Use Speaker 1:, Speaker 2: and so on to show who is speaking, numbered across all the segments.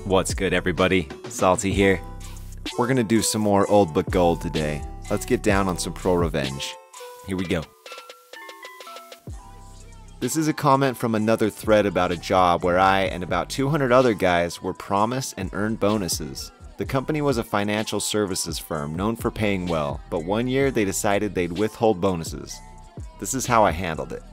Speaker 1: What's good, everybody? Salty here. We're gonna do some more old but gold today. Let's get down on some ProRevenge. Here we go. This is a comment from another thread about a job where I and about 200 other guys were promised and earned bonuses. The company was a financial services firm known for paying well, but one year they decided they'd withhold bonuses. This is how I handled it.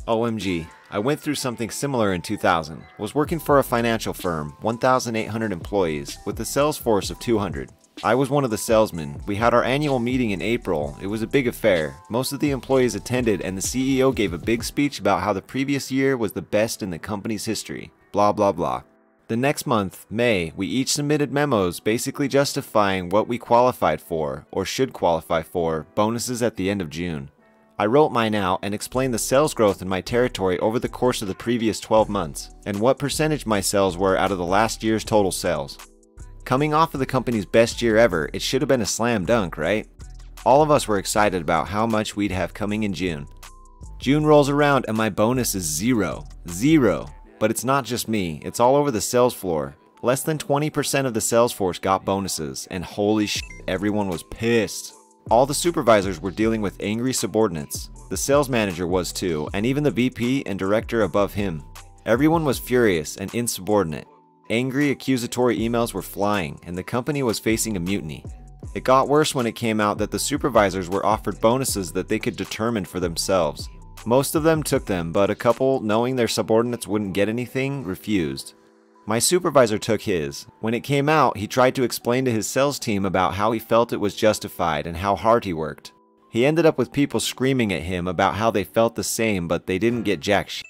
Speaker 1: OMG, I went through something similar in 2000. Was working for a financial firm, 1,800 employees, with a sales force of 200. I was one of the salesmen. We had our annual meeting in April. It was a big affair. Most of the employees attended and the CEO gave a big speech about how the previous year was the best in the company's history. Blah blah blah. The next month, May, we each submitted memos basically justifying what we qualified for, or should qualify for, bonuses at the end of June. I wrote mine out and explained the sales growth in my territory over the course of the previous 12 months, and what percentage my sales were out of the last year's total sales. Coming off of the company's best year ever, it should have been a slam dunk, right? All of us were excited about how much we'd have coming in June. June rolls around and my bonus is zero. Zero. But it's not just me, it's all over the sales floor. Less than 20% of the sales force got bonuses, and holy shit, everyone was pissed. All the supervisors were dealing with angry subordinates. The sales manager was too, and even the VP and director above him. Everyone was furious and insubordinate. Angry, accusatory emails were flying, and the company was facing a mutiny. It got worse when it came out that the supervisors were offered bonuses that they could determine for themselves. Most of them took them, but a couple, knowing their subordinates wouldn't get anything, refused. My supervisor took his. When it came out, he tried to explain to his sales team about how he felt it was justified and how hard he worked. He ended up with people screaming at him about how they felt the same, but they didn't get jack shit.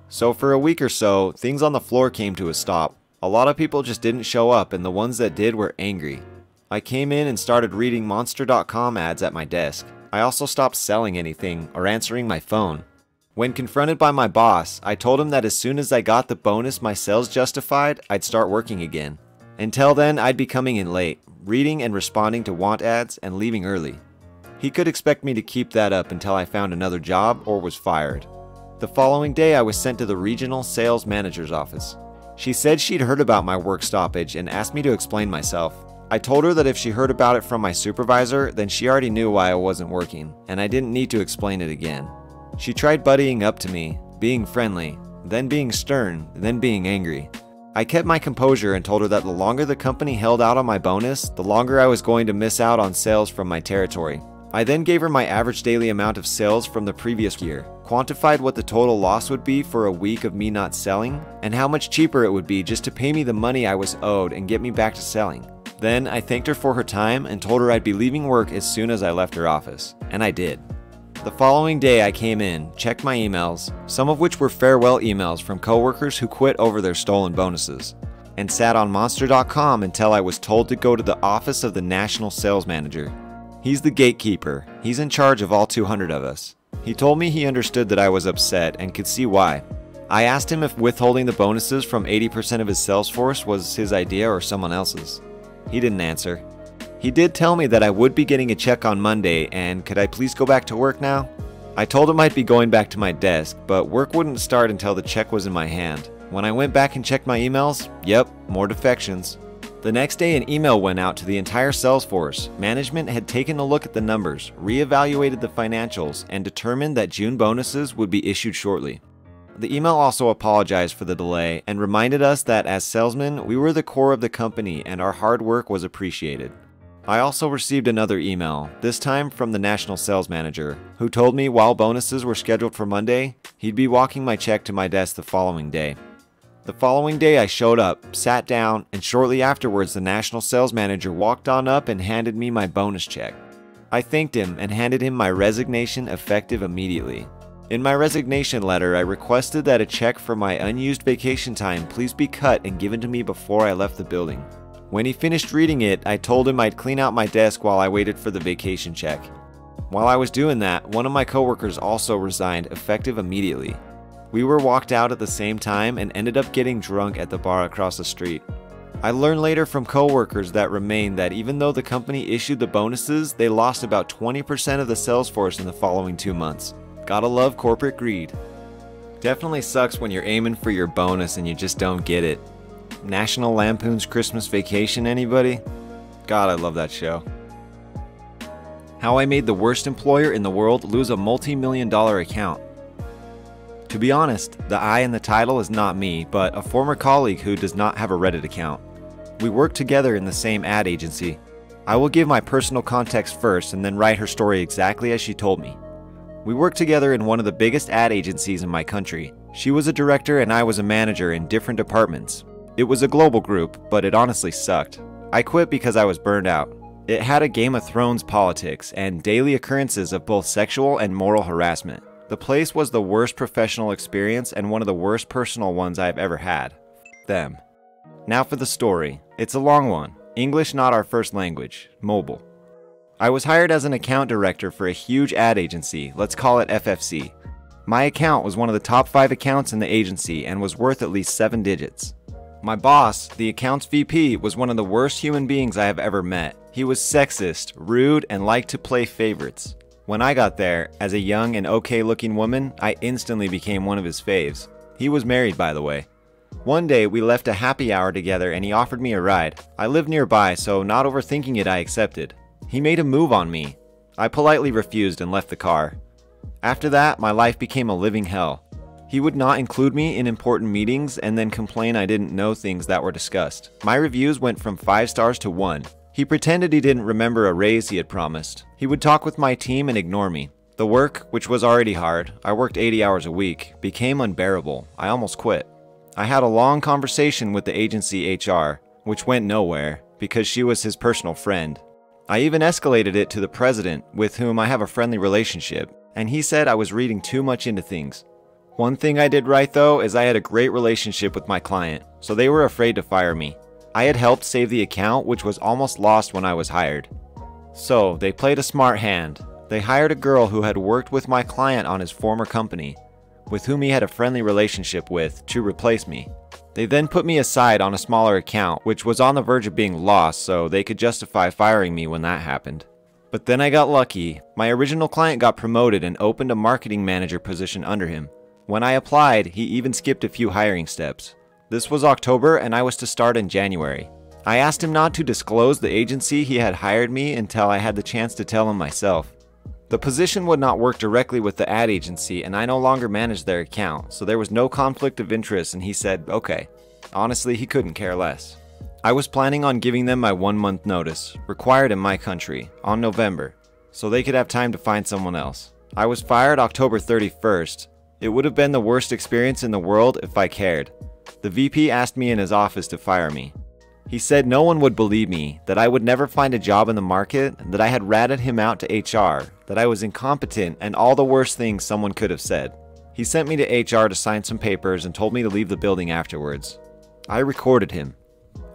Speaker 1: So for a week or so, things on the floor came to a stop. A lot of people just didn't show up, and the ones that did were angry. I came in and started reading Monster.com ads at my desk. I also stopped selling anything or answering my phone. When confronted by my boss, I told him that as soon as I got the bonus my sales justified, I'd start working again. Until then, I'd be coming in late, reading and responding to want ads, and leaving early. He could expect me to keep that up until I found another job or was fired. The following day, I was sent to the regional sales manager's office. She said she'd heard about my work stoppage and asked me to explain myself. I told her that if she heard about it from my supervisor, then she already knew why I wasn't working, and I didn't need to explain it again. She tried buddying up to me, being friendly, then being stern, then being angry. I kept my composure and told her that the longer the company held out on my bonus, the longer I was going to miss out on sales from my territory. I then gave her my average daily amount of sales from the previous year, quantified what the total loss would be for a week of me not selling, and how much cheaper it would be just to pay me the money I was owed and get me back to selling. Then I thanked her for her time and told her I'd be leaving work as soon as I left her office, and I did. The following day I came in, checked my emails, some of which were farewell emails from coworkers who quit over their stolen bonuses, and sat on Monster.com until I was told to go to the office of the national sales manager. He's the gatekeeper. He's in charge of all 200 of us. He told me he understood that I was upset and could see why. I asked him if withholding the bonuses from 80% of his sales force was his idea or someone else's. He didn't answer. He did tell me that I would be getting a check on Monday, and could I please go back to work now? I told him I'd be going back to my desk, but work wouldn't start until the check was in my hand. When I went back and checked my emails, yep, more defections. The next day an email went out to the entire sales force. Management had taken a look at the numbers, reevaluated the financials, and determined that June bonuses would be issued shortly. The email also apologized for the delay and reminded us that as salesmen, we were the core of the company and our hard work was appreciated. I also received another email, this time from the national sales manager, who told me while bonuses were scheduled for Monday, he'd be walking my check to my desk the following day. The following day I showed up, sat down, and shortly afterwards the national sales manager walked on up and handed me my bonus check. I thanked him and handed him my resignation effective immediately. In my resignation letter, I requested that a check for my unused vacation time please be cut and given to me before I left the building. When he finished reading it, I told him I'd clean out my desk while I waited for the vacation check. While I was doing that, one of my coworkers also resigned effective immediately. We were walked out at the same time and ended up getting drunk at the bar across the street. I learned later from coworkers that remained that even though the company issued the bonuses, they lost about 20% of the sales force in the following 2 months. Gotta love corporate greed. Definitely sucks when you're aiming for your bonus and you just don't get it. National Lampoon's Christmas Vacation, anybody? God, I love that show. How I made the worst employer in the world lose a multi-million-dollar account. To be honest, the I in the title is not me, but a former colleague who does not have a Reddit account. We work together in the same ad agency. I will give my personal context first and then write her story exactly as she told me. We worked together in one of the biggest ad agencies in my country. She was a director and I was a manager in different departments. It was a global group, but it honestly sucked. I quit because I was burned out. It had a Game of Thrones politics and daily occurrences of both sexual and moral harassment. The place was the worst professional experience and one of the worst personal ones I've ever had. F them. Now for the story. It's a long one. English not our first language. Mobile. I was hired as an account director for a huge ad agency, let's call it FFC. My account was one of the top 5 accounts in the agency and was worth at least 7 digits. My boss, the accounts VP, was one of the worst human beings I have ever met. He was sexist, rude, and liked to play favorites. When I got there, as a young and okay looking woman, I instantly became one of his faves. He was married, by the way. One day, we left a happy hour together and he offered me a ride. I lived nearby, so not overthinking it, I accepted. He made a move on me. I politely refused and left the car. After that, my life became a living hell. He would not include me in important meetings and then complain I didn't know things that were discussed. My reviews went from 5 stars to 1. He pretended he didn't remember a raise he had promised. He would talk with my team and ignore me. The work, which was already hard, I worked 80 hours a week, became unbearable. I almost quit. I had a long conversation with the agency HR, which went nowhere because she was his personal friend. I even escalated it to the president, with whom I have a friendly relationship, and he said I was reading too much into things. One thing I did right though is I had a great relationship with my client, so they were afraid to fire me. I had helped save the account, which was almost lost when I was hired. So they played a smart hand. They hired a girl who had worked with my client on his former company, with whom he had a friendly relationship with, to replace me. They then put me aside on a smaller account, which was on the verge of being lost, so they could justify firing me when that happened. But then I got lucky. My original client got promoted and opened a marketing manager position under him. When I applied, he even skipped a few hiring steps. This was October and I was to start in January. I asked him not to disclose the agency he had hired me until I had the chance to tell him myself. The position would not work directly with the ad agency and I no longer managed their account, so there was no conflict of interest and he said, okay. Honestly, he couldn't care less. I was planning on giving them my 1-month notice, required in my country, on November, so they could have time to find someone else. I was fired October 31st. It would have been the worst experience in the world if I cared. The VP asked me in his office to fire me. He said no one would believe me, that I would never find a job in the market, that I had ratted him out to HR, that I was incompetent, and all the worst things someone could have said. He sent me to HR to sign some papers and told me to leave the building afterwards. I recorded him.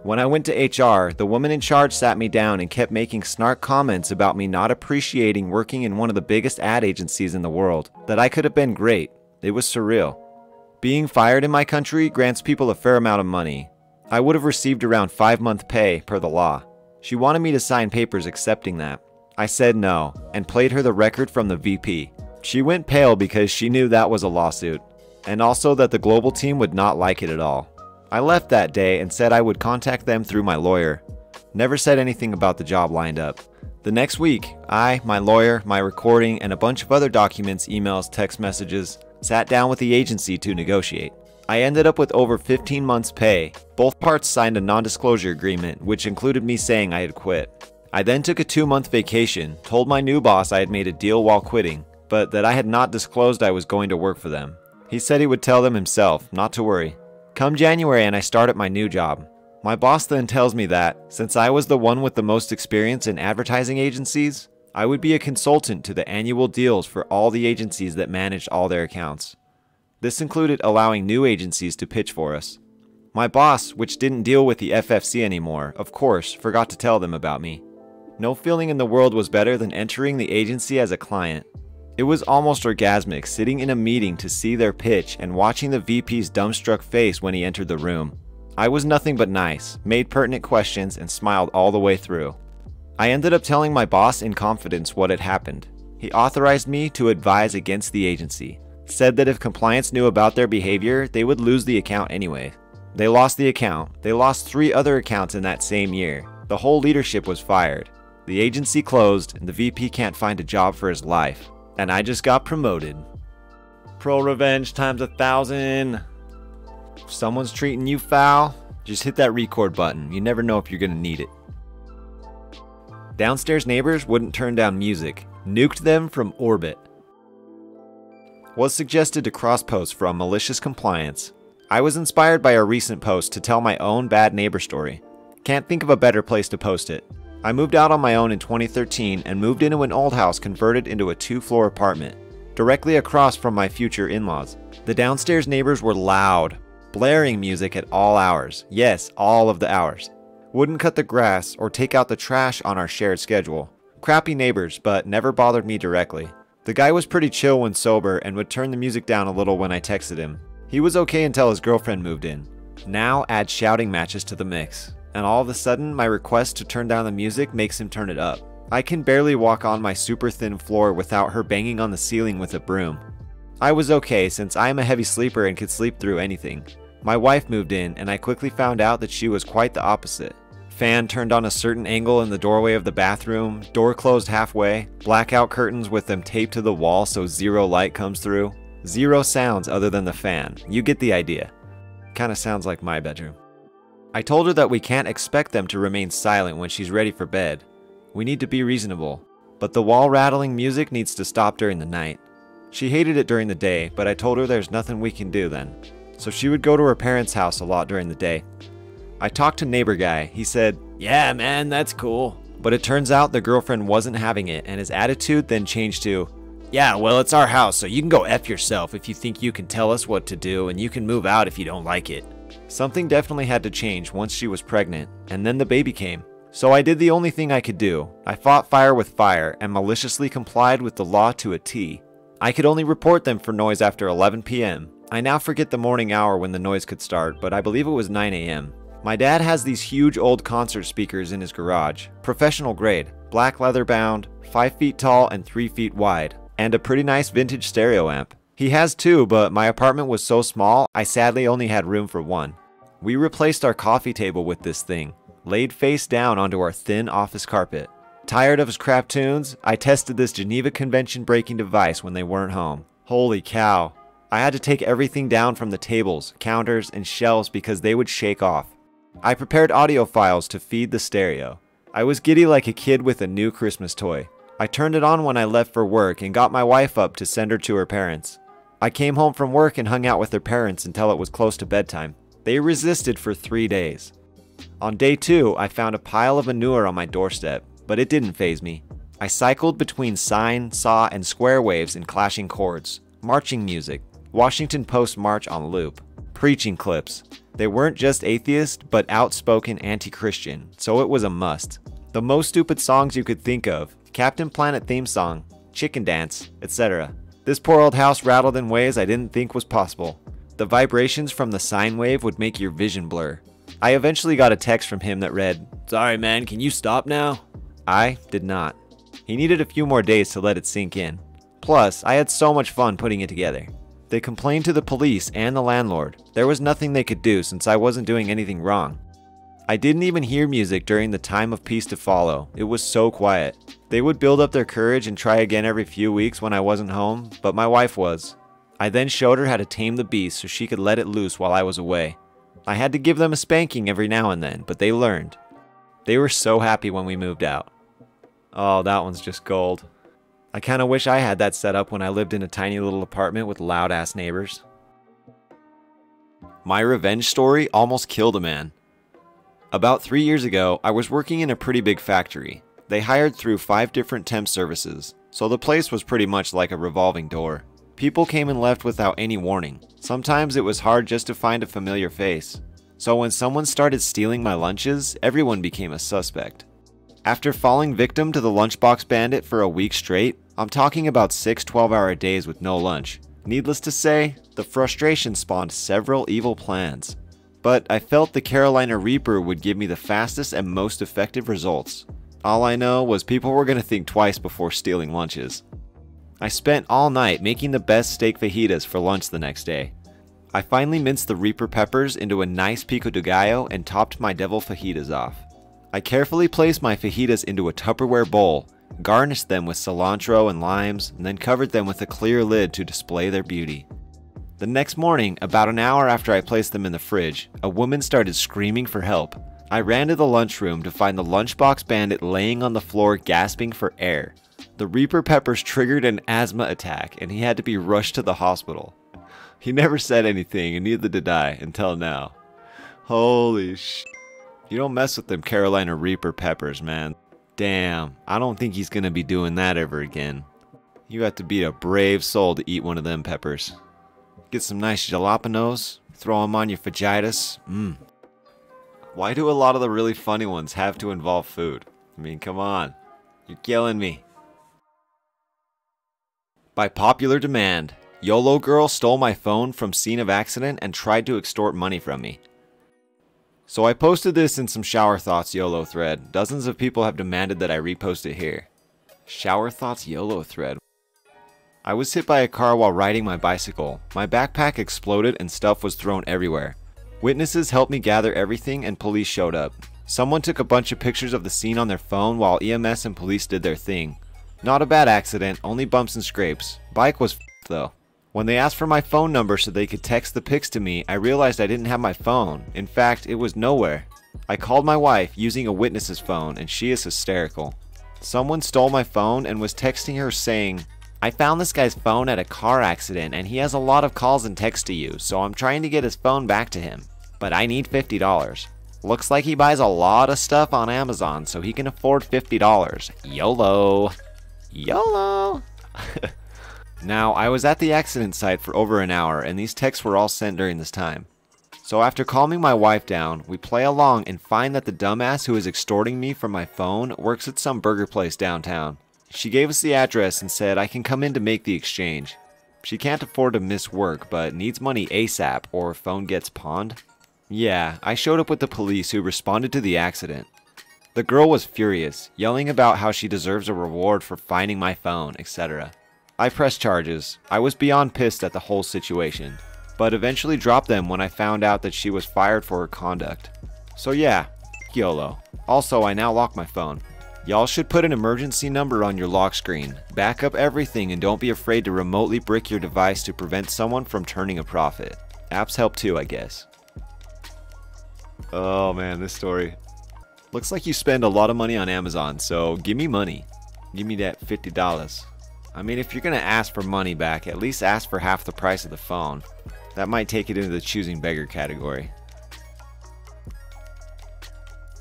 Speaker 1: When I went to HR, the woman in charge sat me down and kept making snark comments about me not appreciating working in one of the biggest ad agencies in the world, that I could have been great. It was surreal. Being fired in my country grants people a fair amount of money. I would have received around 5-month pay per the law. She wanted me to sign papers accepting that. I said no, and played her the record from the VP. She went pale because she knew that was a lawsuit, and also that the global team would not like it at all. I left that day and said I would contact them through my lawyer. Never said anything about the job lined up. The next week, I, my lawyer, my recording, and a bunch of other documents, emails, text messages, sat down with the agency to negotiate. I ended up with over 15 months pay. Both parts signed a non-disclosure agreement, which included me saying I had quit. I then took a 2-month vacation, told my new boss I had made a deal while quitting, but that I had not disclosed I was going to work for them. He said he would tell them himself, not to worry. Come January and I start at my new job. My boss then tells me that, since I was the one with the most experience in advertising agencies, I would be a consultant to the annual deals for all the agencies that managed all their accounts. This included allowing new agencies to pitch for us. My boss, which didn't deal with the FFC anymore, of course, forgot to tell them about me. No feeling in the world was better than entering the agency as a client. It was almost orgasmic sitting in a meeting to see their pitch and watching the VP's dumbstruck face when he entered the room. I was nothing but nice, made pertinent questions, and smiled all the way through. I ended up telling my boss in confidence what had happened. He authorized me to advise against the agency, said that if compliance knew about their behavior, they would lose the account anyway. They lost the account. They lost 3 other accounts in that same year. The whole leadership was fired. The agency closed, and the VP can't find a job for his life. And I just got promoted. ProRevenge times 1,000. If someone's treating you foul, just hit that record button. You never know if you're gonna need it. Downstairs neighbors wouldn't turn down music. Nuked them from orbit. Was suggested to cross-post from malicious compliance. I was inspired by a recent post to tell my own bad neighbor story. Can't think of a better place to post it. I moved out on my own in 2013 and moved into an old house converted into a 2-floor apartment, directly across from my future in-laws. The downstairs neighbors were loud, blaring music at all hours. Yes, all of the hours. Wouldn't cut the grass or take out the trash on our shared schedule. Crappy neighbors, but never bothered me directly. The guy was pretty chill when sober and would turn the music down a little when I texted him. He was okay until his girlfriend moved in. Now add shouting matches to the mix, and all of a sudden my request to turn down the music makes him turn it up. I can barely walk on my super thin floor without her banging on the ceiling with a broom. I was okay since I am a heavy sleeper and could sleep through anything. My wife moved in and I quickly found out that she was quite the opposite. Fan turned on a certain angle in the doorway of the bathroom, door closed halfway, blackout curtains with them taped to the wall so 0 light comes through. 0 sounds other than the fan. You get the idea. Kinda sounds like my bedroom. I told her that we can't expect them to remain silent when she's ready for bed. We need to be reasonable, but the wall rattling music needs to stop during the night. She hated it during the day, but I told her there's nothing we can do then. So she would go to her parents' house a lot during the day. I talked to neighbor guy. He said, "Yeah man, that's cool." But it turns out the girlfriend wasn't having it, and his attitude then changed to, "Yeah, well it's our house, so you can go F yourself if you think you can tell us what to do, and you can move out if you don't like it." Something definitely had to change once she was pregnant, and then the baby came. So I did the only thing I could do. I fought fire with fire and maliciously complied with the law to a T. I could only report them for noise after 11 p.m. I now forget the morning hour when the noise could start, but I believe it was 9 a.m. My dad has these huge old concert speakers in his garage, professional grade, black leather bound, 5 feet tall and 3 feet wide, and a pretty nice vintage stereo amp. He has 2, but my apartment was so small, I sadly only had room for 1. We replaced our coffee table with this thing, laid face down onto our thin office carpet. Tired of his crap tunes, I tested this Geneva Convention breaking device when they weren't home. Holy cow. I had to take everything down from the tables, counters, and shelves because they would shake off. I prepared audio files to feed the stereo. I was giddy like a kid with a new Christmas toy. I turned it on when I left for work and got my wife up to send her to her parents. I came home from work and hung out with her parents until it was close to bedtime. They resisted for 3 days. On day 2, I found a pile of manure on my doorstep, but it didn't faze me. I cycled between sine, saw, and square waves in clashing chords, marching music, Washington Post march on loop, preaching clips. They weren't just atheist, but outspoken anti-Christian, so it was a must. The most stupid songs you could think of, Captain Planet theme song, Chicken Dance, etc. This poor old house rattled in ways I didn't think was possible. The vibrations from the sine wave would make your vision blur. I eventually got a text from him that read, "Sorry man, can you stop now?" I did not. He needed a few more days to let it sink in. Plus, I had so much fun putting it together. They complained to the police and the landlord. There was nothing they could do since I wasn't doing anything wrong. I didn't even hear music during the time of peace to follow. It was so quiet. They would build up their courage and try again every few weeks when I wasn't home, but my wife was. I then showed her how to tame the beast so she could let it loose while I was away. I had to give them a spanking every now and then, but they learned. They were so happy when we moved out. Oh, that one's just gold. I kinda wish I had that set up when I lived in a tiny little apartment with loud ass neighbors. My revenge story almost killed a man. About 3 years ago, I was working in a pretty big factory. They hired through 5 different temp services, so the place was pretty much like a revolving door. People came and left without any warning. Sometimes it was hard just to find a familiar face. So when someone started stealing my lunches, everyone became a suspect. After falling victim to the lunchbox bandit for a week straight, I'm talking about 6 12-hour days with no lunch. Needless to say, the frustration spawned several evil plans. But I felt the Carolina Reaper would give me the fastest and most effective results. All I know was people were going to think twice before stealing lunches. I spent all night making the best steak fajitas for lunch the next day. I finally minced the Reaper peppers into a nice pico de gallo and topped my devil fajitas off. I carefully placed my fajitas into a Tupperware bowl, garnished them with cilantro and limes, and then covered them with a clear lid to display their beauty. The next morning, about an hour after I placed them in the fridge, a woman started screaming for help. I ran to the lunchroom to find the lunchbox bandit laying on the floor gasping for air. The Reaper peppers triggered an asthma attack and he had to be rushed to the hospital. He never said anything and neither did I until now. Holy sh**. You don't mess with them Carolina Reaper peppers, man. Damn, I don't think he's gonna be doing that ever again. You have to be a brave soul to eat one of them peppers. Get some nice jalapenos, throw them on your fajitas. Why do a lot of the really funny ones have to involve food? I mean, come on. You're killing me. By popular demand, Yolo girl stole my phone from scene of accident and tried to extort money from me. So I posted this in some Shower Thoughts Yolo thread. Dozens of people have demanded that I repost it here. Shower Thoughts Yolo thread. I was hit by a car while riding my bicycle. My backpack exploded and stuff was thrown everywhere. Witnesses helped me gather everything and police showed up. Someone took a bunch of pictures of the scene on their phone while EMS and police did their thing. Not a bad accident, only bumps and scrapes. Bike was f***ed though. When they asked for my phone number so they could text the pics to me, I realized I didn't have my phone. In fact, it was nowhere. I called my wife using a witness's phone and she is hysterical. Someone stole my phone and was texting her saying, "I found this guy's phone at a car accident and he has a lot of calls and texts to you, so I'm trying to get his phone back to him. But I need $50. Looks like he buys a lot of stuff on Amazon, so he can afford $50. YOLO. YOLO." Now, I was at the accident site for over an hour and these texts were all sent during this time. So after calming my wife down, we play along and find that the dumbass who is extorting me from my phone works at some burger place downtown. She gave us the address and said I can come in to make the exchange. She can't afford to miss work but needs money ASAP or phone gets pawned. Yeah, I showed up with the police who responded to the accident. The girl was furious, yelling about how she deserves a reward for finding my phone, etc. I pressed charges. I was beyond pissed at the whole situation, but eventually dropped them when I found out that she was fired for her conduct. So yeah, YOLO. Also, I now lock my phone. Y'all should put an emergency number on your lock screen. Back up everything and don't be afraid to remotely brick your device to prevent someone from turning a profit. Apps help too, I guess. Oh man, this story. Looks like you spend a lot of money on Amazon, so give me money. Give me that $50. I mean, if you're gonna ask for money back, at least ask for half the price of the phone. That might take it into the choosing beggar category.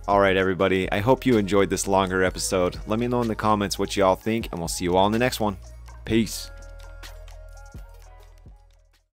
Speaker 1: Alright everybody, I hope you enjoyed this longer episode. Let me know in the comments what y'all think, and we'll see you all in the next one. Peace.